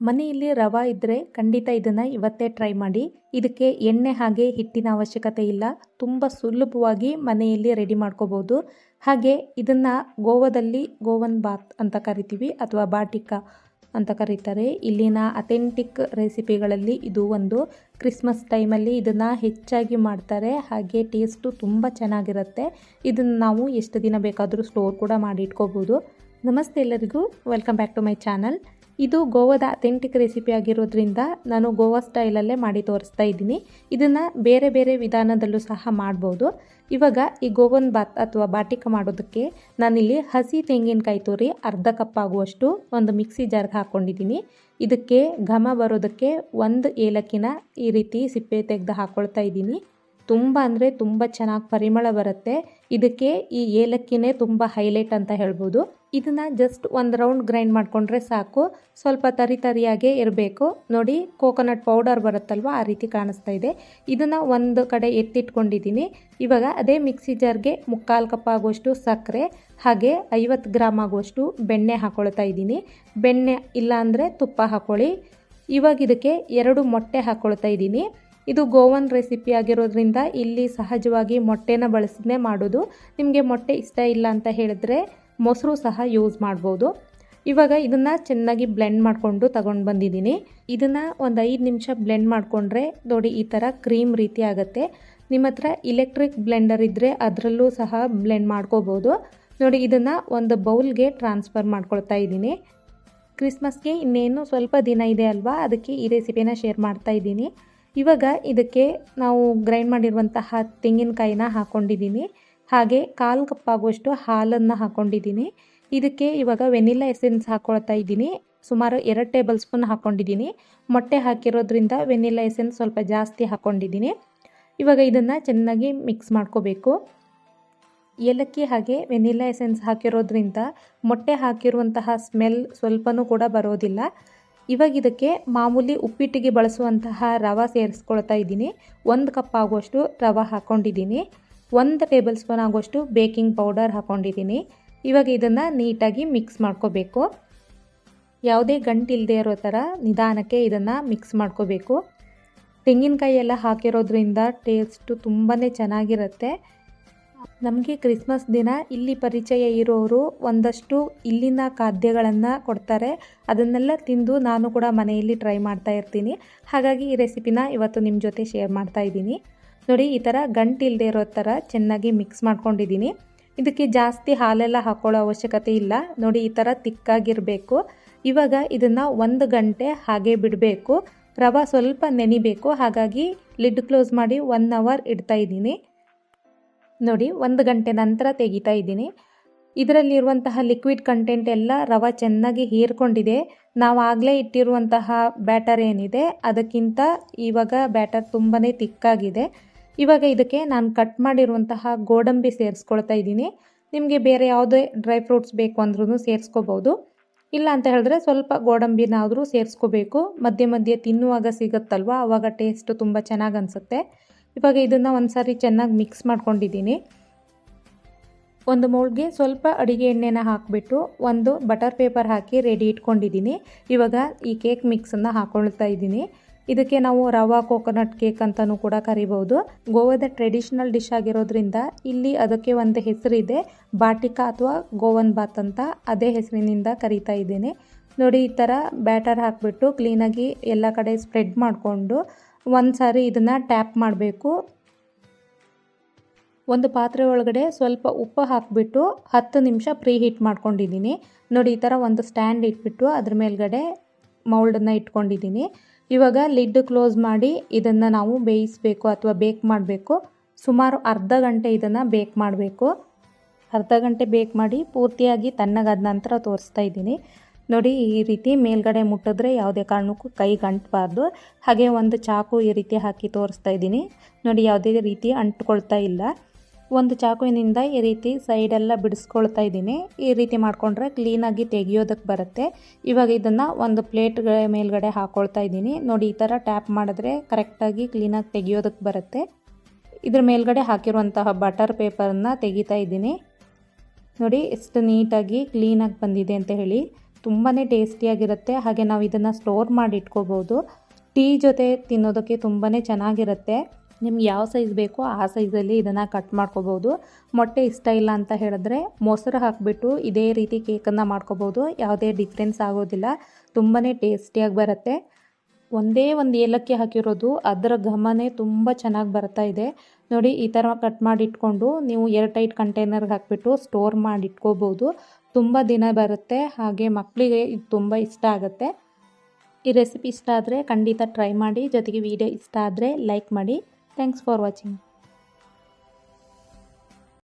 ಮನೆಯಲ್ಲಿ ರವೆ ಇದ್ದರೆ ಖಂಡಿತ ಇದನ್ನು ಇವತ್ತೇ ಟ್ರೈ ಮಾಡಿ. ಇದಕ್ಕೆ ಎಣ್ಣೆ ಹಾಗೆ ಹಿಟ್ಟಿನ ಅವಶ್ಯಕತೆ ಇಲ್ಲ. ತುಂಬ ಸುಲಭವಾಗಿ ಮನೆಯಲ್ಲಿ ರೆಡಿ ಮಾಡ್ಕೋಬೋದು. ಹಾಗೆ ಇದನ್ನು ಗೋವಾದಲ್ಲಿ ಗೋವನ್ ಬಾತ್ ಅಂತ ಕರಿತೀವಿ ಅಥವಾ ಬಾಟಿಕಾ ಅಂತ ಕರೀತಾರೆ. ಇಲ್ಲಿನ ಅಥೆಂಟಿಕ್ ರೆಸಿಪಿಗಳಲ್ಲಿ ಇದು ಒಂದು. ಕ್ರಿಸ್ಮಸ್ ಟೈಮಲ್ಲಿ ಇದನ್ನು ಹೆಚ್ಚಾಗಿ ಮಾಡ್ತಾರೆ. ಹಾಗೆ ಟೇಸ್ಟು ತುಂಬ ಚೆನ್ನಾಗಿರುತ್ತೆ. ಇದನ್ನು ನಾವು ಎಷ್ಟು ದಿನ ಬೇಕಾದರೂ ಸ್ಟೋರ್ ಕೂಡ ಮಾಡಿ ಇಟ್ಕೋಬೋದು. ನಮಸ್ತೆ ಎಲ್ಲರಿಗೂ, welcome back to my channel. ಇದು ಗೋವಾದ ಅಥೆಂಟಿಕ್ ರೆಸಿಪಿ ಆಗಿರೋದ್ರಿಂದ ನಾನು ಗೋವಾ ಸ್ಟೈಲಲ್ಲೇ ಮಾಡಿ ತೋರಿಸ್ತಾ ಇದ್ದೀನಿ. ಇದನ್ನು ಬೇರೆ ಬೇರೆ ವಿಧಾನದಲ್ಲೂ ಸಹ ಮಾಡ್ಬೋದು. ಇವಾಗ ಈ ಗೋವನ್ ಬಾತ್ ಅಥವಾ ಬಾಟಿಕ ಮಾಡೋದಕ್ಕೆ ನಾನಿಲ್ಲಿ ಹಸಿ ತೆಂಗಿನಕಾಯಿ ತುರಿ ಅರ್ಧ ಕಪ್ ಆಗುವಷ್ಟು ಒಂದು ಮಿಕ್ಸಿ ಜಾರ್ಗೆ ಹಾಕ್ಕೊಂಡಿದ್ದೀನಿ. ಇದಕ್ಕೆ ಘಮ ಬರೋದಕ್ಕೆ ಒಂದು ಏಲಕ್ಕಿನ ಈ ರೀತಿ ಸಿಪ್ಪೆ ತೆಗೆದು ಹಾಕ್ಕೊಳ್ತಾ ಇದ್ದೀನಿ. ತುಂಬ ಅಂದರೆ ತುಂಬ ಚೆನ್ನಾಗಿ ಪರಿಮಳ ಬರುತ್ತೆ. ಇದಕ್ಕೆ ಈ ಏಲಕ್ಕಿನೇ ತುಂಬ ಹೈಲೈಟ್ ಅಂತ ಹೇಳ್ಬೋದು. ಇದನ್ನು ಜಸ್ಟ್ ಒಂದು ರೌಂಡ್ ಗ್ರೈಂಡ್ ಮಾಡಿಕೊಂಡ್ರೆ ಸಾಕು. ಸ್ವಲ್ಪ ತರಿಯಾಗೇ ಇರಬೇಕು. ನೋಡಿ, ಕೋಕೋನಟ್ ಪೌಡರ್ ಬರುತ್ತಲ್ವ, ಆ ರೀತಿ ಕಾಣಿಸ್ತಾ ಇದೆ. ಇದನ್ನು ಒಂದು ಕಡೆ ಎತ್ತಿಟ್ಕೊಂಡಿದ್ದೀನಿ. ಇವಾಗ ಅದೇ ಮಿಕ್ಸಿ ಜಾರ್ಗೆ 3/4 ಕಪ್ ಆಗುವಷ್ಟು ಸಕ್ಕರೆ ಹಾಗೆ 50 ಗ್ರಾಮ್ ಆಗುವಷ್ಟು ಬೆಣ್ಣೆ ಹಾಕ್ಕೊಳ್ತಾ ಇದ್ದೀನಿ. ಬೆಣ್ಣೆ ಇಲ್ಲ ಅಂದರೆ ತುಪ್ಪ ಹಾಕ್ಕೊಳ್ಳಿ. ಇವಾಗ ಇದಕ್ಕೆ 2 ಮೊಟ್ಟೆ ಹಾಕ್ಕೊಳ್ತಾ ಇದ್ದೀನಿ. ಇದು ಗೋವನ್ ರೆಸಿಪಿ ಆಗಿರೋದ್ರಿಂದ ಇಲ್ಲಿ ಸಹಜವಾಗಿ ಮೊಟ್ಟೆನ ಬಳಸಿನೇ ಮಾಡೋದು. ನಿಮಗೆ ಮೊಟ್ಟೆ ಇಷ್ಟ ಇಲ್ಲ ಅಂತ ಹೇಳಿದ್ರೆ ಮೊಸರು ಸಹ ಯೂಸ್ ಮಾಡ್ಬೋದು. ಇವಾಗ ಇದನ್ನು ಚೆನ್ನಾಗಿ ಬ್ಲೆಂಡ್ ಮಾಡಿಕೊಂಡು ತಗೊಂಡು ಬಂದಿದ್ದೀನಿ. ಇದನ್ನು ಒಂದು 5 ನಿಮಿಷ ಬ್ಲೆಂಡ್ ಮಾಡಿಕೊಂಡ್ರೆ ನೋಡಿ ಈ ಥರ ಕ್ರೀಮ್ ರೀತಿ ಆಗುತ್ತೆ. ನಿಮ್ಮ ಹತ್ರ ಇಲೆಕ್ಟ್ರಿಕ್ ಬ್ಲೆಂಡರ್ ಇದ್ದರೆ ಅದರಲ್ಲೂ ಸಹ ಬ್ಲೆಂಡ್ ಮಾಡ್ಕೋಬೋದು. ನೋಡಿ, ಇದನ್ನು ಒಂದು ಬೌಲ್ಗೆ ಟ್ರಾನ್ಸ್ಫರ್ ಮಾಡ್ಕೊಳ್ತಾ ಇದ್ದೀನಿ. ಕ್ರಿಸ್ಮಸ್ಗೆ ಇನ್ನೇನು ಸ್ವಲ್ಪ ದಿನ ಇದೆ ಅಲ್ವಾ, ಅದಕ್ಕೆ ಈ ರೆಸಿಪಿನ ಶೇರ್ ಮಾಡ್ತಾ ಇದ್ದೀನಿ. ಇವಾಗ ಇದಕ್ಕೆ ನಾವು ಗ್ರೈಂಡ್ ಮಾಡಿರುವಂತಹ ತೆಂಗಿನಕಾಯಿನ ಹಾಕ್ಕೊಂಡಿದ್ದೀನಿ. ಹಾಗೆ 1/4 ಕಪ್ ಆಗುವಷ್ಟು ಹಾಲನ್ನು ಹಾಕ್ಕೊಂಡಿದ್ದೀನಿ. ಇದಕ್ಕೆ ಇವಾಗ ವೆನಿಲಾ ಎಸೆನ್ಸ್ ಹಾಕ್ಕೊಳ್ತಾ ಇದ್ದೀನಿ. ಸುಮಾರು 2 ಟೇಬಲ್ ಸ್ಪೂನ್ ಹಾಕ್ಕೊಂಡಿದ್ದೀನಿ. ಮೊಟ್ಟೆ ಹಾಕಿರೋದ್ರಿಂದ ವೆನಿಲಾ ಎಸೆನ್ಸ್ ಸ್ವಲ್ಪ ಜಾಸ್ತಿ ಹಾಕ್ಕೊಂಡಿದ್ದೀನಿ. ಇವಾಗ ಇದನ್ನು ಚೆನ್ನಾಗಿ ಮಿಕ್ಸ್ ಮಾಡ್ಕೋಬೇಕು. ಏಲಕ್ಕಿ ಹಾಗೆ ವೆನಿಲಾ ಎಸೆನ್ಸ್ ಹಾಕಿರೋದ್ರಿಂದ ಮೊಟ್ಟೆ ಹಾಕಿರುವಂತಹ ಸ್ಮೆಲ್ ಸ್ವಲ್ಪನೂ ಕೂಡ ಬರೋದಿಲ್ಲ. ಇವಾಗ ಇದಕ್ಕೆ ಮಾಮೂಲಿ ಉಪ್ಪಿಟ್ಟಿಗೆ ಬಳಸುವಂತಹ ರವೆ ಸೇರಿಸ್ಕೊಳ್ತಾ ಇದ್ದೀನಿ. 1 ಕಪ್ ಆಗುವಷ್ಟು ರವೆ ಹಾಕ್ಕೊಂಡಿದ್ದೀನಿ. 1 ಟೇಬಲ್ ಸ್ಪೂನ್ ಆಗುವಷ್ಟು ಬೇಕಿಂಗ್ ಪೌಡರ್ ಹಾಕ್ಕೊಂಡಿದ್ದೀನಿ. ಇವಾಗ ಇದನ್ನು ನೀಟಾಗಿ ಮಿಕ್ಸ್ ಮಾಡ್ಕೋಬೇಕು. ಯಾವುದೇ ಗಂಟಿಲ್ಲದೆ ಇರೋ ಥರ ನಿಧಾನಕ್ಕೆ ಇದನ್ನು ಮಿಕ್ಸ್ ಮಾಡ್ಕೋಬೇಕು. ತೆಂಗಿನಕಾಯಿ ಎಲ್ಲ ಹಾಕಿರೋದ್ರಿಂದ ಟೇಸ್ಟು ತುಂಬಾ ಚೆನ್ನಾಗಿರುತ್ತೆ. ನಮಗೆ ಕ್ರಿಸ್ಮಸ್ ದಿನ ಇಲ್ಲಿ ಪರಿಚಯ ಇರೋರು ಒಂದಷ್ಟು ಇಲ್ಲಿನ ಖಾದ್ಯಗಳನ್ನು ಕೊಡ್ತಾರೆ. ಅದನ್ನೆಲ್ಲ ತಿಂದು ನಾನು ಕೂಡ ಮನೆಯಲ್ಲಿ ಟ್ರೈ ಮಾಡ್ತಾ ಇರ್ತೀನಿ. ಹಾಗಾಗಿ ಈ ರೆಸಿಪಿನ ಇವತ್ತು ನಿಮ್ಮ ಜೊತೆ ಶೇರ್ ಮಾಡ್ತಾ ಇದ್ದೀನಿ. ನೋಡಿ, ಈ ಥರ ಗಂಟಿಲ್ಲದೆ ಇರೋ ಥರ ಚೆನ್ನಾಗಿ ಮಿಕ್ಸ್ ಮಾಡ್ಕೊಂಡಿದ್ದೀನಿ. ಇದಕ್ಕೆ ಜಾಸ್ತಿ ಹಾಲೆಲ್ಲ ಹಾಕೊಳ್ಳೋ ಅವಶ್ಯಕತೆ ಇಲ್ಲ. ನೋಡಿ, ಈ ಥರ ತಿಕ್ಕಾಗಿರಬೇಕು. ಇವಾಗ ಇದನ್ನು 1 ಗಂಟೆ ಹಾಗೆ ಬಿಡಬೇಕು. ರವೆ ಸ್ವಲ್ಪ ನೆನಿಬೇಕು. ಹಾಗಾಗಿ ಲಿಡ್ ಕ್ಲೋಸ್ ಮಾಡಿ 1 ಅವರ್ ಇಡ್ತಾ ಇದ್ದೀನಿ. ನೋಡಿ, 1 ಗಂಟೆ ನಂತರ ತೆಗಿತಾ ಇದ್ದೀನಿ. ಇದರಲ್ಲಿರುವಂತಹ ಲಿಕ್ವಿಡ್ ಕಂಟೆಂಟ್ ಎಲ್ಲ ರವೆ ಚೆನ್ನಾಗಿ ಹೀರ್ಕೊಂಡಿದೆ. ನಾವು ಆಗಲೇ ಇಟ್ಟಿರುವಂತಹ ಬ್ಯಾಟರ್ ಏನಿದೆ ಅದಕ್ಕಿಂತ ಇವಾಗ ಬ್ಯಾಟರ್ ತುಂಬಾ ತಿಕ್ಕಾಗಿದೆ. ಇವಾಗ ಇದಕ್ಕೆ ನಾನು ಕಟ್ ಮಾಡಿರುವಂತಹ ಗೋಡಂಬಿ ಸೇರಿಸ್ಕೊಳ್ತಾ ಇದ್ದೀನಿ. ನಿಮಗೆ ಬೇರೆ ಯಾವುದೇ ಡ್ರೈ ಫ್ರೂಟ್ಸ್ ಬೇಕು ಅಂದ್ರೂ ಸೇರಿಸ್ಕೋಬೋದು. ಇಲ್ಲ ಅಂತ ಹೇಳಿದ್ರೆ ಸ್ವಲ್ಪ ಗೋಡಂಬಿನಾದರೂ ಸೇರಿಸ್ಕೋಬೇಕು. ಮಧ್ಯೆ ಮಧ್ಯೆ ತಿನ್ನುವಾಗ ಸಿಗುತ್ತಲ್ವ, ಆವಾಗ ಟೇಸ್ಟು ತುಂಬ ಚೆನ್ನಾಗಿ ಅನಿಸುತ್ತೆ. ಇವಾಗ ಇದನ್ನು ಒಂದು ಸಾರಿ ಚೆನ್ನಾಗಿ ಮಿಕ್ಸ್ ಮಾಡ್ಕೊಂಡಿದ್ದೀನಿ. ಒಂದು ಮೌಲ್ಡ್ಗೆ ಸ್ವಲ್ಪ ಅಡುಗೆ ಎಣ್ಣೆನ ಹಾಕಿಬಿಟ್ಟು ಒಂದು ಬಟರ್ ಪೇಪರ್ ಹಾಕಿ ರೆಡಿ ಇಟ್ಕೊಂಡಿದ್ದೀನಿ. ಇವಾಗ ಈ ಕೇಕ್ ಮಿಕ್ಸನ್ನು ಹಾಕ್ಕೊಳ್ತಾ ಇದ್ದೀನಿ. ಇದಕ್ಕೆ ನಾವು ರವಾ ಕೋಕೋನಟ್ ಕೇಕ್ ಅಂತಲೂ ಕೂಡ ಕರಿಬೋದು. ಗೋವಾದ ಟ್ರೆಡಿಷ್ನಲ್ ಡಿಶ್ ಆಗಿರೋದ್ರಿಂದ ಇಲ್ಲಿ ಅದಕ್ಕೆ ಒಂದು ಹೆಸರಿದೆ, ಬಾಟಿಕಾ ಅಥವಾ ಗೋವನ್ ಬಾತ್ ಅಂತ. ಅದೇ ಹೆಸರಿನಿಂದ ಕರಿತಾ ಇದ್ದೀನಿ. ನೋಡಿ, ಈ ಥರ ಬ್ಯಾಟರ್ ಹಾಕಿಬಿಟ್ಟು ಕ್ಲೀನಾಗಿ ಎಲ್ಲ ಕಡೆ ಸ್ಪ್ರೆಡ್ ಮಾಡಿಕೊಂಡು ಒಂದು ಸಾರಿ ಇದನ್ನು ಟ್ಯಾಪ್ ಮಾಡಬೇಕು. ಒಂದು ಪಾತ್ರೆ ಒಳಗಡೆ ಸ್ವಲ್ಪ ಉಪ್ಪು ಹಾಕಿಬಿಟ್ಟು 10 ನಿಮಿಷ ಪ್ರೀ ಹೀಟ್ ಮಾಡ್ಕೊಂಡಿದ್ದೀನಿ. ನೋಡಿ, ಈ ಥರ ಒಂದು ಸ್ಟ್ಯಾಂಡ್ ಇಟ್ಬಿಟ್ಟು ಅದ್ರ ಮೇಲ್ಗಡೆ ಮೌಲ್ಡನ್ನು ಇಟ್ಕೊಂಡಿದ್ದೀನಿ. ಇವಾಗ ಲಿಡ್ ಕ್ಲೋಸ್ ಮಾಡಿ ಇದನ್ನು ನಾವು ಬೇಯಿಸಬೇಕು ಅಥವಾ ಬೇಕ್ ಮಾಡಬೇಕು. ಸುಮಾರು ಅರ್ಧ ಗಂಟೆ ಇದನ್ನು ಬೇಕ್ ಮಾಡಬೇಕು. ಅರ್ಧ ಗಂಟೆ ಬೇಕ್ ಮಾಡಿ ಪೂರ್ತಿಯಾಗಿ ತಣ್ಣಗಾದ ನಂತರ ತೋರಿಸ್ತಾ ಇದ್ದೀನಿ. ನೋಡಿ, ಈ ರೀತಿ ಮೇಲ್ಗಡೆ ಮುಟ್ಟಿದ್ರೆ ಯಾವುದೇ ಕಾರಣಕ್ಕೂ ಕೈ ಅಂಟಬಾರ್ದು. ಹಾಗೆ ಒಂದು ಚಾಕು ಈ ರೀತಿ ಹಾಕಿ ತೋರಿಸ್ತಾ ಇದ್ದೀನಿ. ನೋಡಿ, ಯಾವುದೇ ರೀತಿ ಅಂಟ್ಕೊಳ್ತಾ ಇಲ್ಲ. ಒಂದು ಚಾಕುವಿನಿಂದ ಈ ರೀತಿ ಸೈಡೆಲ್ಲ ಬಿಡಿಸ್ಕೊಳ್ತಾ ಇದ್ದೀನಿ. ಈ ರೀತಿ ಮಾಡಿಕೊಂಡ್ರೆ ಕ್ಲೀನಾಗಿ ತೆಗಿಯೋದಕ್ಕೆ ಬರುತ್ತೆ. ಇವಾಗ ಇದನ್ನು ಒಂದು ಪ್ಲೇಟ್ ಮೇಲ್ಗಡೆ ಹಾಕ್ಕೊಳ್ತಾ ಇದ್ದೀನಿ. ನೋಡಿ, ಈ ಥರ ಟ್ಯಾಪ್ ಮಾಡಿದ್ರೆ ಕರೆಕ್ಟಾಗಿ ಕ್ಲೀನಾಗಿ ತೆಗಿಯೋದಕ್ಕೆ ಬರುತ್ತೆ. ಇದ್ರ ಮೇಲ್ಗಡೆ ಹಾಕಿರುವಂತಹ ಬಟರ್ ಪೇಪರನ್ನು ತೆಗಿತಾ ಇದ್ದೀನಿ. ನೋಡಿ ಎಷ್ಟು ನೀಟಾಗಿ ಕ್ಲೀನಾಗಿ ಬಂದಿದೆ ಅಂತ ಹೇಳಿ. ತುಂಬಾ ಟೇಸ್ಟಿಯಾಗಿರುತ್ತೆ. ಹಾಗೆ ನಾವು ಇದನ್ನು ಸ್ಟೋರ್ ಮಾಡಿ ಇಟ್ಕೋಬೋದು. ಟೀ ಜೊತೆ ತಿನ್ನೋದಕ್ಕೆ ತುಂಬಾ ಚೆನ್ನಾಗಿರುತ್ತೆ. ನಿಮ್ಗೆ ಯಾವ ಸೈಜ್ ಬೇಕೋ ಆ ಸೈಜಲ್ಲಿ ಇದನ್ನು ಕಟ್ ಮಾಡ್ಕೋಬೋದು. ಮೊಟ್ಟೆ ಇಷ್ಟ ಇಲ್ಲ ಅಂತ ಹೇಳಿದ್ರೆ ಮೊಸರು ಹಾಕಿಬಿಟ್ಟು ಇದೇ ರೀತಿ ಕೇಕನ್ನು ಮಾಡ್ಕೋಬೋದು. ಯಾವುದೇ ಡಿಫ್ರೆನ್ಸ್ ಆಗೋದಿಲ್ಲ, ತುಂಬಾ ಟೇಸ್ಟಿಯಾಗಿ ಬರುತ್ತೆ. ಒಂದೇ ಒಂದು ಏಲಕ್ಕಿ ಹಾಕಿರೋದು, ಅದರ ಘಮನೇ ತುಂಬ ಚೆನ್ನಾಗಿ ಬರ್ತಾ ಇದೆ ನೋಡಿ. ಈ ಥರ ಕಟ್ ಮಾಡಿ ಇಟ್ಕೊಂಡು ನೀವು ಏರ್ಟೈಟ್ ಕಂಟೈನರ್ಗೆ ಹಾಕಿಬಿಟ್ಟು ಸ್ಟೋರ್ ಮಾಡಿ ಇಟ್ಕೋಬೋದು. ತುಂಬ ದಿನ ಬರುತ್ತೆ. ಹಾಗೆ ಮಕ್ಕಳಿಗೆ ಇದು ತುಂಬ ಇಷ್ಟ ಆಗುತ್ತೆ. ಈ ರೆಸಿಪಿ ಇಷ್ಟ ಆದರೆ ಖಂಡಿತ ಟ್ರೈ ಮಾಡಿ. ಜೊತೆಗೆ ವಿಡಿಯೋ ಇಷ್ಟ ಆದರೆ ಲೈಕ್ ಮಾಡಿ. Thanks for watching.